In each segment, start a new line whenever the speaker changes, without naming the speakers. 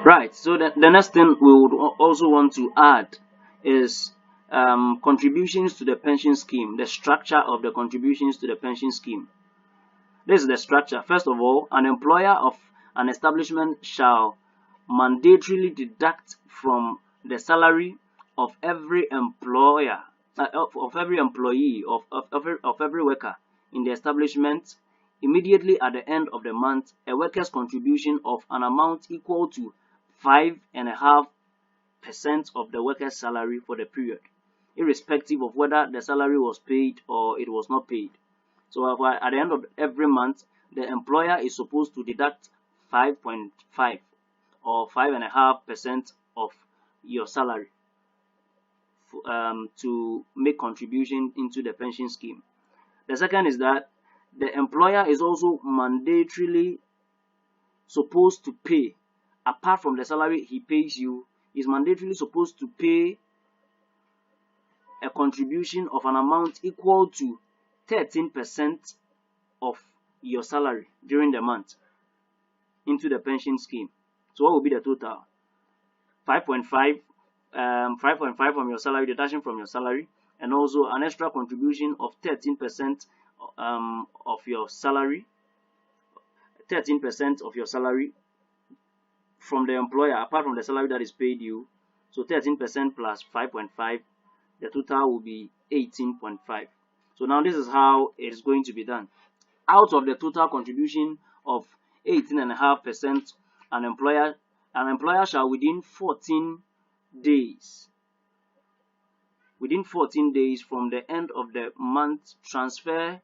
Right. So the next thing we would also want to add is contributions to the pension scheme, the structure of the contributions to the pension scheme. This is the structure. First of all, an employer of an establishment shall mandatorily deduct from the salary of every employer, of every employee, of every worker in the establishment immediately at the end of the month a worker's contribution of an amount equal to 5.5% of the worker's salary for the period, irrespective of whether the salary was paid or it was not paid. So at the end of every month, the employer is supposed to deduct 5.5 or 5.5% of your salary to make contribution into the pension scheme. The second is that the employer is also mandatorily supposed to pay, apart from the salary he pays you, is mandatorily supposed to pay a contribution of an amount equal to 13% of your salary during the month into the pension scheme. So what will be the total? 5.5 from your salary, deduction from your salary, and also an extra contribution of 13% of your salary, 13% of your salary from the employer, apart from the salary that is paid you. So 13% plus 5.5, the total will be 18.5. So now this is how it is going to be done. Out of the total contribution of 18.5%, an employer shall within 14 days from the end of the month transfer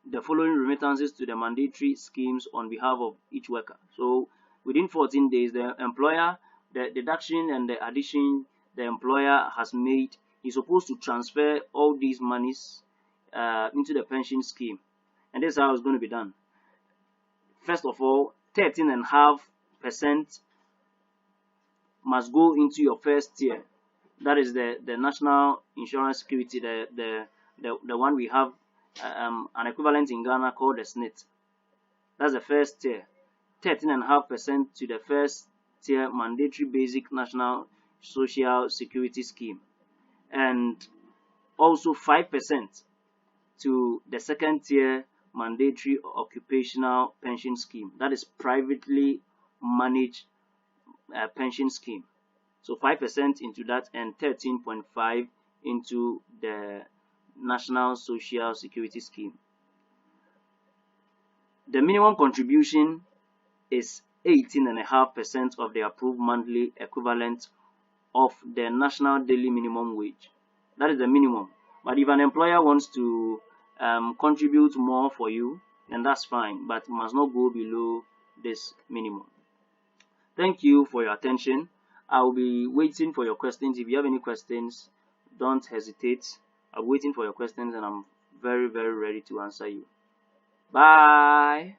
the following remittances to the mandatory schemes on behalf of each worker. So within 14 days, the employer, the deduction and the addition the employer has made, is supposed to transfer all these monies into the pension scheme. And this is how it's going to be done. First of all, 13.5% must go into your first tier. That is the national insurance security, the one we have an equivalent in Ghana called the SNIT. That's the first tier. 13.5% to the first tier mandatory basic national social security scheme, and also 5% to the second tier mandatory occupational pension scheme. That is privately managed pension scheme. So 5% into that and 13.5 into the national social security scheme. The minimum contribution is 18.5% of the approved monthly equivalent of the national daily minimum wage. That is the minimum. But if an employer wants to contribute more for you, then that's fine, but it must not go below this minimum. Thank you for your attention. I will be waiting for your questions. If you have any questions, don't hesitate. I'm waiting for your questions and I'm very, very ready to answer you. Bye.